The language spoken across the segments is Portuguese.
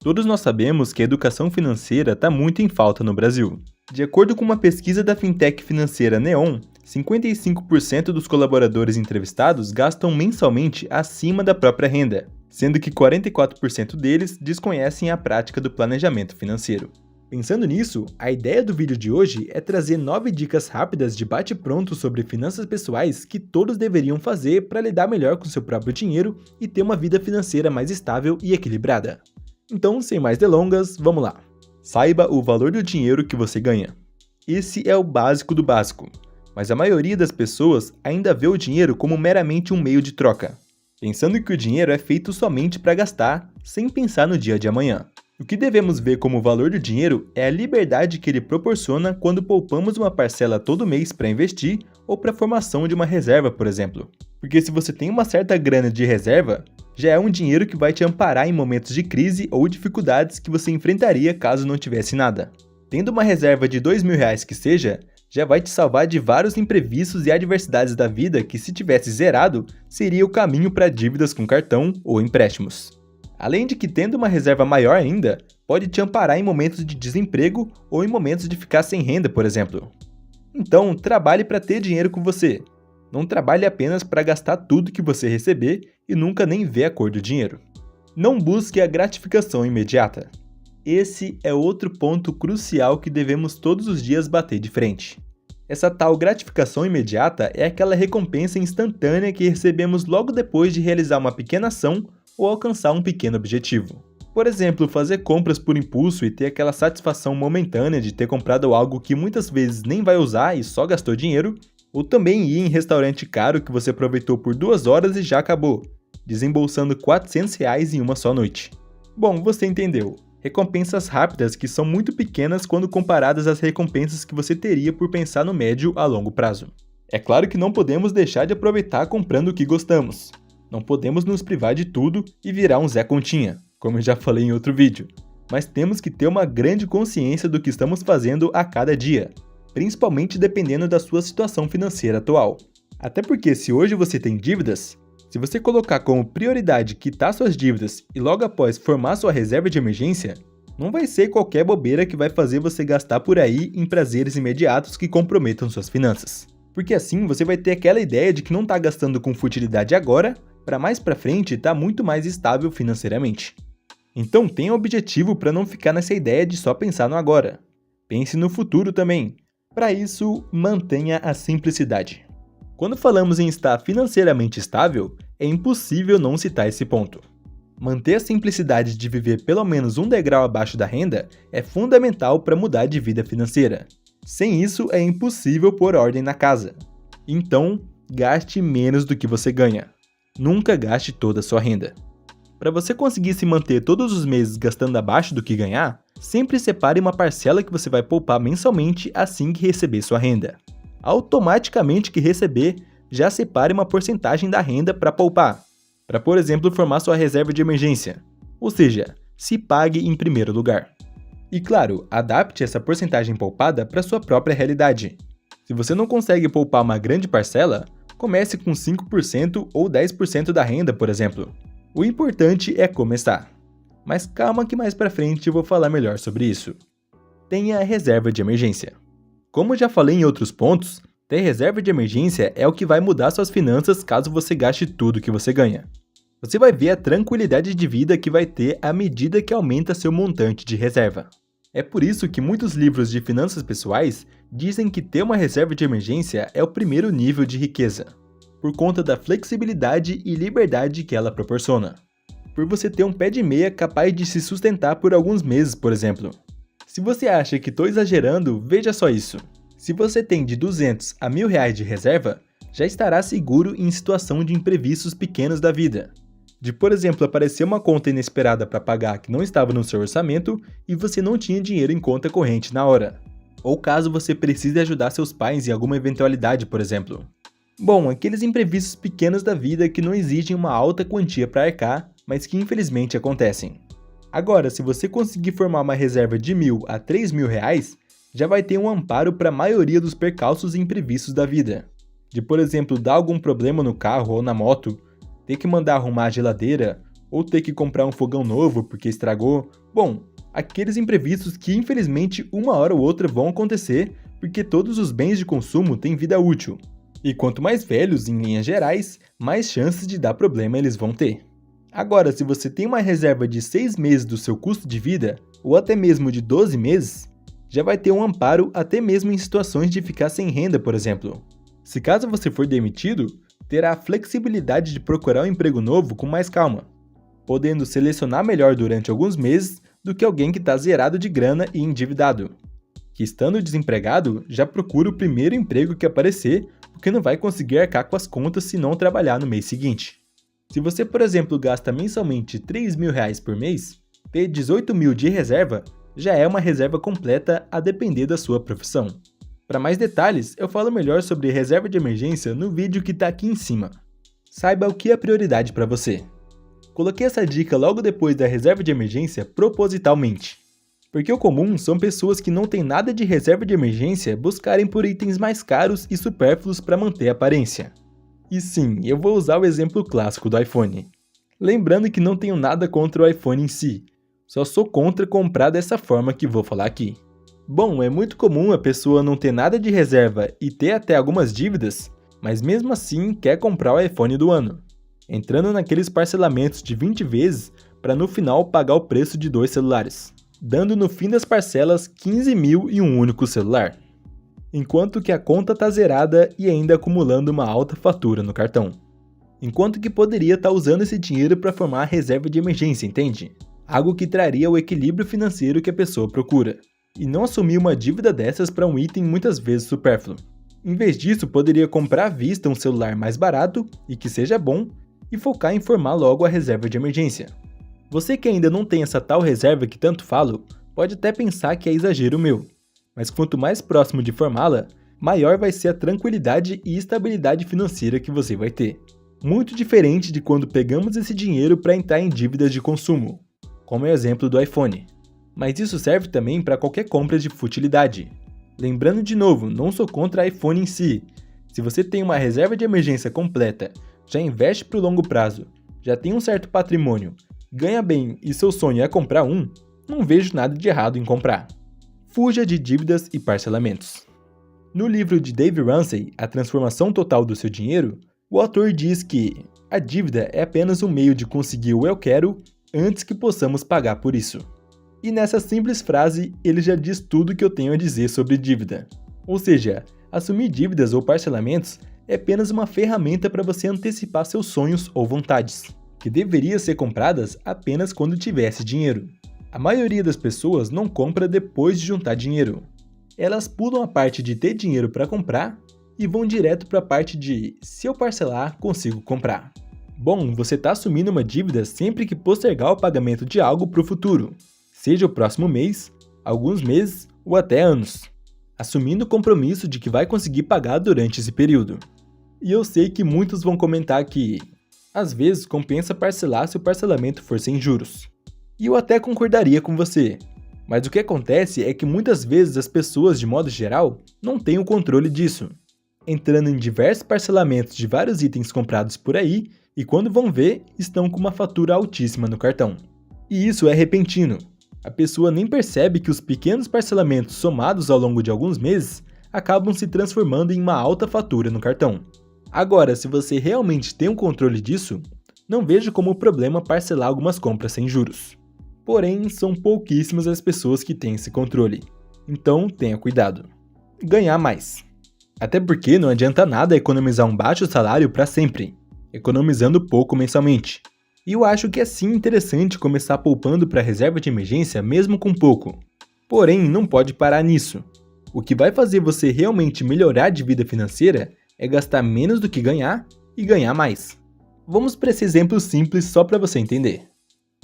Todos nós sabemos que a educação financeira está muito em falta no Brasil. De acordo com uma pesquisa da fintech financeira Neon, 55% dos colaboradores entrevistados gastam mensalmente acima da própria renda, sendo que 44% deles desconhecem a prática do planejamento financeiro. Pensando nisso, a ideia do vídeo de hoje é trazer 9 dicas rápidas de bate-pronto sobre finanças pessoais que todos deveriam fazer para lidar melhor com seu próprio dinheiro e ter uma vida financeira mais estável e equilibrada. Então, sem mais delongas, vamos lá! Saiba o valor do dinheiro que você ganha. Esse é o básico do básico, mas a maioria das pessoas ainda vê o dinheiro como meramente um meio de troca, pensando que o dinheiro é feito somente para gastar, sem pensar no dia de amanhã. O que devemos ver como valor do dinheiro é a liberdade que ele proporciona quando poupamos uma parcela todo mês para investir ou para a formação de uma reserva, por exemplo. Porque se você tem uma certa grana de reserva, já é um dinheiro que vai te amparar em momentos de crise ou dificuldades que você enfrentaria caso não tivesse nada. Tendo uma reserva de R$2.000 que seja, já vai te salvar de vários imprevistos e adversidades da vida que, se tivesse zerado, seria o caminho para dívidas com cartão ou empréstimos. Além de que, tendo uma reserva maior ainda, pode te amparar em momentos de desemprego ou em momentos de ficar sem renda, por exemplo. Então, trabalhe para ter dinheiro com você. Não trabalhe apenas para gastar tudo que você receber e nunca nem ver a cor do dinheiro. Não busque a gratificação imediata. Esse é outro ponto crucial que devemos todos os dias bater de frente. Essa tal gratificação imediata é aquela recompensa instantânea que recebemos logo depois de realizar uma pequena ação ou alcançar um pequeno objetivo. Por exemplo, fazer compras por impulso e ter aquela satisfação momentânea de ter comprado algo que muitas vezes nem vai usar e só gastou dinheiro, ou também ir em restaurante caro que você aproveitou por 2 horas e já acabou, desembolsando R$400 em uma só noite. Bom, você entendeu. Recompensas rápidas que são muito pequenas quando comparadas às recompensas que você teria por pensar no médio a longo prazo. É claro que não podemos deixar de aproveitar comprando o que gostamos. Não podemos nos privar de tudo e virar um Zé Continha, como eu já falei em outro vídeo. Mas temos que ter uma grande consciência do que estamos fazendo a cada dia, principalmente dependendo da sua situação financeira atual. Até porque se hoje você tem dívidas, se você colocar como prioridade quitar suas dívidas e logo após formar sua reserva de emergência, não vai ser qualquer bobeira que vai fazer você gastar por aí em prazeres imediatos que comprometam suas finanças. Porque assim você vai ter aquela ideia de que não está gastando com futilidade agora, para mais para frente estar muito mais estável financeiramente. Então tenha um objetivo para não ficar nessa ideia de só pensar no agora. Pense no futuro também. Para isso, mantenha a simplicidade. Quando falamos em estar financeiramente estável, é impossível não citar esse ponto. Manter a simplicidade de viver pelo menos um degrau abaixo da renda é fundamental para mudar de vida financeira. Sem isso, é impossível pôr ordem na casa. Então, gaste menos do que você ganha. Nunca gaste toda a sua renda. Para você conseguir se manter todos os meses gastando abaixo do que ganhar, sempre separe uma parcela que você vai poupar mensalmente assim que receber sua renda. Automaticamente que receber, já separe uma porcentagem da renda para poupar, para, por exemplo, formar sua reserva de emergência. Ou seja, se pague em primeiro lugar. E claro, adapte essa porcentagem poupada para sua própria realidade. Se você não consegue poupar uma grande parcela, comece com 5% ou 10% da renda, por exemplo. O importante é começar. Mas calma que mais pra frente eu vou falar melhor sobre isso. Tenha a reserva de emergência. Como já falei em outros pontos, ter reserva de emergência é o que vai mudar suas finanças caso você gaste tudo que você ganha. Você vai ver a tranquilidade de vida que vai ter à medida que aumenta seu montante de reserva. É por isso que muitos livros de finanças pessoais dizem que ter uma reserva de emergência é o primeiro nível de riqueza, por conta da flexibilidade e liberdade que ela proporciona. Por você ter um pé de meia capaz de se sustentar por alguns meses, por exemplo. Se você acha que estou exagerando, veja só isso. Se você tem de R$200 a R$1.000 de reserva, já estará seguro em situação de imprevistos pequenos da vida. De, por exemplo, aparecer uma conta inesperada para pagar que não estava no seu orçamento e você não tinha dinheiro em conta corrente na hora. Ou caso você precise ajudar seus pais em alguma eventualidade, por exemplo. Bom, aqueles imprevistos pequenos da vida que não exigem uma alta quantia para arcar, mas que infelizmente acontecem. Agora, se você conseguir formar uma reserva de R$1.000 a R$3.000, já vai ter um amparo para a maioria dos percalços e imprevistos da vida. De, por exemplo, dar algum problema no carro ou na moto, ter que mandar arrumar a geladeira, ou ter que comprar um fogão novo porque estragou. Bom, aqueles imprevistos que infelizmente uma hora ou outra vão acontecer porque todos os bens de consumo têm vida útil. E quanto mais velhos, em linhas gerais, mais chances de dar problema eles vão ter. Agora, se você tem uma reserva de 6 meses do seu custo de vida, ou até mesmo de 12 meses, já vai ter um amparo até mesmo em situações de ficar sem renda, por exemplo. Se caso você for demitido, terá a flexibilidade de procurar um emprego novo com mais calma, podendo selecionar melhor durante alguns meses do que alguém que está zerado de grana e endividado, que estando desempregado já procura o primeiro emprego que aparecer porque não vai conseguir arcar com as contas se não trabalhar no mês seguinte. Se você, por exemplo, gasta mensalmente R$3.000 por mês, ter 18 mil de reserva já é uma reserva completa a depender da sua profissão. Para mais detalhes, eu falo melhor sobre reserva de emergência no vídeo que está aqui em cima. Saiba o que é prioridade para você. Coloquei essa dica logo depois da reserva de emergência propositalmente, porque o comum são pessoas que não têm nada de reserva de emergência buscarem por itens mais caros e supérfluos para manter a aparência. E sim, eu vou usar o exemplo clássico do iPhone. Lembrando que não tenho nada contra o iPhone em si, só sou contra comprar dessa forma que vou falar aqui. Bom, é muito comum a pessoa não ter nada de reserva e ter até algumas dívidas, mas mesmo assim quer comprar o iPhone do ano, entrando naqueles parcelamentos de 20 vezes para no final pagar o preço de 2 celulares, dando no fim das parcelas 15 mil em um único celular, enquanto que a conta está zerada e ainda acumulando uma alta fatura no cartão. Enquanto que poderia estar usando esse dinheiro para formar a reserva de emergência, entende? Algo que traria o equilíbrio financeiro que a pessoa procura, e não assumir uma dívida dessas para um item muitas vezes supérfluo. Em vez disso, poderia comprar à vista um celular mais barato e que seja bom, e focar em formar logo a reserva de emergência. Você que ainda não tem essa tal reserva que tanto falo, pode até pensar que é exagero meu, mas quanto mais próximo de formá-la, maior vai ser a tranquilidade e estabilidade financeira que você vai ter. Muito diferente de quando pegamos esse dinheiro para entrar em dívidas de consumo, como é o exemplo do iPhone. Mas isso serve também para qualquer compra de futilidade. Lembrando de novo, não sou contra iPhone em si. Se você tem uma reserva de emergência completa, já investe para o longo prazo, já tem um certo patrimônio, ganha bem e seu sonho é comprar um, não vejo nada de errado em comprar. Fuja de dívidas e parcelamentos. No livro de Dave Ramsey, A Transformação Total do Seu Dinheiro, o autor diz que a dívida é apenas um meio de conseguir o eu quero antes que possamos pagar por isso. E nessa simples frase, ele já diz tudo que eu tenho a dizer sobre dívida. Ou seja, assumir dívidas ou parcelamentos é apenas uma ferramenta para você antecipar seus sonhos ou vontades, que deveriam ser compradas apenas quando tivesse dinheiro. A maioria das pessoas não compra depois de juntar dinheiro. Elas pulam a parte de ter dinheiro para comprar e vão direto para a parte de se eu parcelar, consigo comprar. Bom, você está assumindo uma dívida sempre que postergar o pagamento de algo para o futuro, seja o próximo mês, alguns meses ou até anos, assumindo o compromisso de que vai conseguir pagar durante esse período. E eu sei que muitos vão comentar que, às vezes, compensa parcelar se o parcelamento for sem juros. E eu até concordaria com você, mas o que acontece é que muitas vezes as pessoas, de modo geral, não têm o controle disso, entrando em diversos parcelamentos de vários itens comprados por aí e quando vão ver, estão com uma fatura altíssima no cartão. E isso é repentino. A pessoa nem percebe que os pequenos parcelamentos somados ao longo de alguns meses acabam se transformando em uma alta fatura no cartão. Agora, se você realmente tem um controle disso, não vejo como problema parcelar algumas compras sem juros. Porém, são pouquíssimas as pessoas que têm esse controle. Então, tenha cuidado. Ganhar mais. Até porque não adianta nada economizar um baixo salário para sempre, economizando pouco mensalmente. E eu acho que é sim interessante começar poupando para reserva de emergência mesmo com pouco. Porém, não pode parar nisso. O que vai fazer você realmente melhorar de vida financeira é gastar menos do que ganhar e ganhar mais. Vamos para esse exemplo simples só para você entender.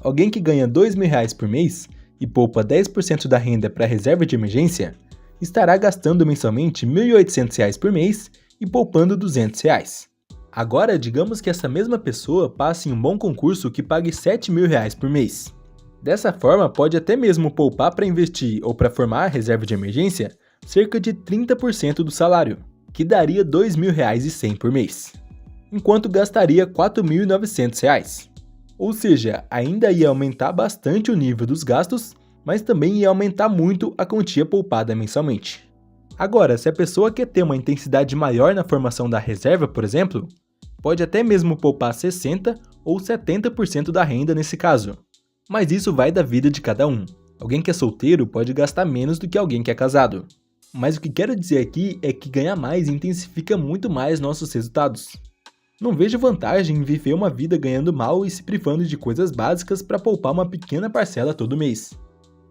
Alguém que ganha R$2.000 por mês e poupa 10% da renda para reserva de emergência estará gastando mensalmente R$1.800 por mês e poupando R$200. Agora, digamos que essa mesma pessoa passe em um bom concurso que pague R$7.000 por mês. Dessa forma, pode até mesmo poupar para investir ou para formar a reserva de emergência cerca de 30% do salário, que daria R$2.100 por mês, enquanto gastaria R$4.900. Ou seja, ainda ia aumentar bastante o nível dos gastos, mas também ia aumentar muito a quantia poupada mensalmente. Agora, se a pessoa quer ter uma intensidade maior na formação da reserva, por exemplo, pode até mesmo poupar 60% ou 70% da renda nesse caso. Mas isso vai da vida de cada um. Alguém que é solteiro pode gastar menos do que alguém que é casado. Mas o que quero dizer aqui é que ganhar mais intensifica muito mais nossos resultados. Não vejo vantagem em viver uma vida ganhando mal e se privando de coisas básicas para poupar uma pequena parcela todo mês.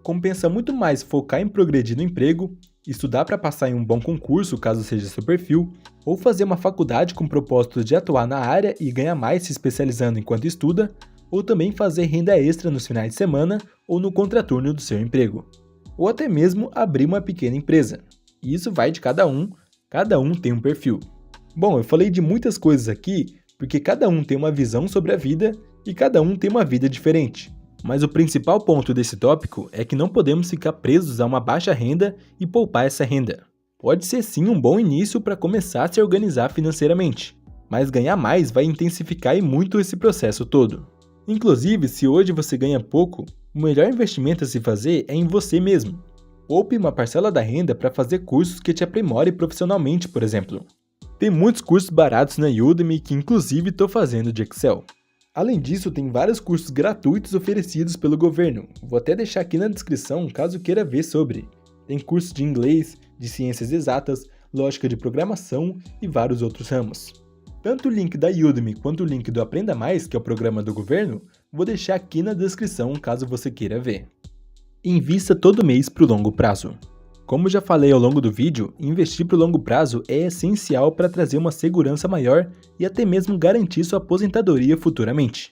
Compensa muito mais focar em progredir no emprego, estudar para passar em um bom concurso caso seja seu perfil, ou fazer uma faculdade com o propósito de atuar na área e ganhar mais se especializando enquanto estuda, ou também fazer renda extra nos finais de semana ou no contraturno do seu emprego. Ou até mesmo abrir uma pequena empresa. E isso vai de cada um tem um perfil. Bom, eu falei de muitas coisas aqui porque cada um tem uma visão sobre a vida e cada um tem uma vida diferente. Mas o principal ponto desse tópico é que não podemos ficar presos a uma baixa renda e poupar essa renda. Pode ser sim um bom início para começar a se organizar financeiramente, mas ganhar mais vai intensificar e muito esse processo todo. Inclusive, se hoje você ganha pouco, o melhor investimento a se fazer é em você mesmo. Poupe uma parcela da renda para fazer cursos que te aprimorem profissionalmente, por exemplo. Tem muitos cursos baratos na Udemy que inclusive estou fazendo de Excel. Além disso, tem vários cursos gratuitos oferecidos pelo governo. Vou até deixar aqui na descrição caso queira ver sobre. Tem cursos de inglês, de ciências exatas, lógica de programação e vários outros ramos. Tanto o link da Udemy quanto o link do Aprenda Mais, que é o programa do governo, vou deixar aqui na descrição caso você queira ver. Invista todo mês para o longo prazo. Como já falei ao longo do vídeo, investir para o longo prazo é essencial para trazer uma segurança maior e até mesmo garantir sua aposentadoria futuramente.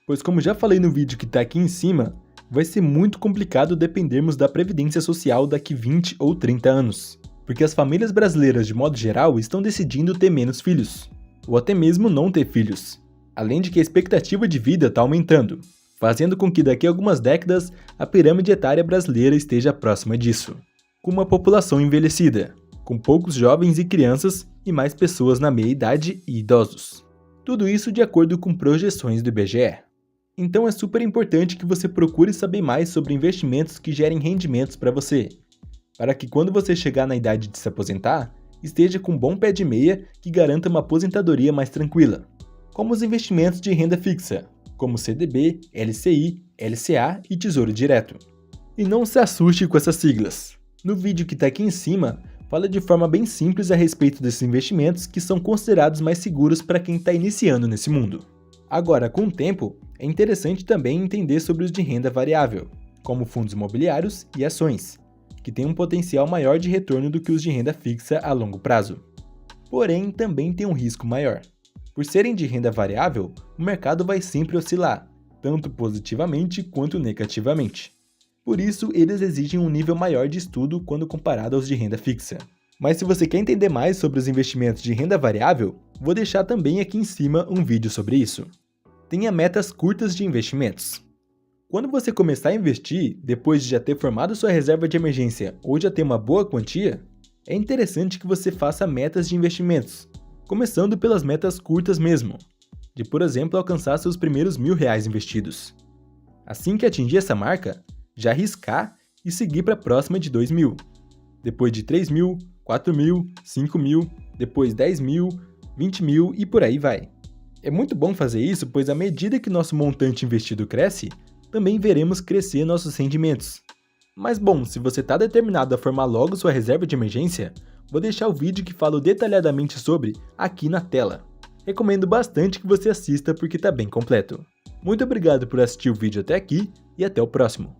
Pois como já falei no vídeo que está aqui em cima, vai ser muito complicado dependermos da Previdência Social daqui 20 ou 30 anos, porque as famílias brasileiras de modo geral estão decidindo ter menos filhos, ou até mesmo não ter filhos, além de que a expectativa de vida está aumentando, fazendo com que daqui a algumas décadas a pirâmide etária brasileira esteja próxima disso, com uma população envelhecida, com poucos jovens e crianças e mais pessoas na meia-idade e idosos. Tudo isso de acordo com projeções do IBGE. Então é super importante que você procure saber mais sobre investimentos que gerem rendimentos para você, para que quando você chegar na idade de se aposentar, esteja com um bom pé de meia que garanta uma aposentadoria mais tranquila, como os investimentos de renda fixa, como CDB, LCI, LCA e Tesouro Direto. E não se assuste com essas siglas. No vídeo que está aqui em cima, fala de forma bem simples a respeito desses investimentos que são considerados mais seguros para quem está iniciando nesse mundo. Agora, com o tempo, é interessante também entender sobre os de renda variável, como fundos imobiliários e ações, que têm um potencial maior de retorno do que os de renda fixa a longo prazo. Porém, também tem um risco maior. Por serem de renda variável, o mercado vai sempre oscilar, tanto positivamente quanto negativamente. Por isso, eles exigem um nível maior de estudo quando comparado aos de renda fixa. Mas se você quer entender mais sobre os investimentos de renda variável, vou deixar também aqui em cima um vídeo sobre isso. Tenha metas curtas de investimentos. Quando você começar a investir, depois de já ter formado sua reserva de emergência ou já ter uma boa quantia, é interessante que você faça metas de investimentos, começando pelas metas curtas mesmo, de por exemplo alcançar seus primeiros R$1.000 investidos. Assim que atingir essa marca, já arriscar e seguir para a próxima de 2.000, depois de 3.000, 4.000, 5.000, depois 10.000, 20.000 e por aí vai. É muito bom fazer isso, pois à medida que nosso montante investido cresce, também veremos crescer nossos rendimentos. Mas bom, se você está determinado a formar logo sua reserva de emergência, vou deixar o vídeo que falo detalhadamente sobre aqui na tela. Recomendo bastante que você assista porque está bem completo. Muito obrigado por assistir o vídeo até aqui e até o próximo.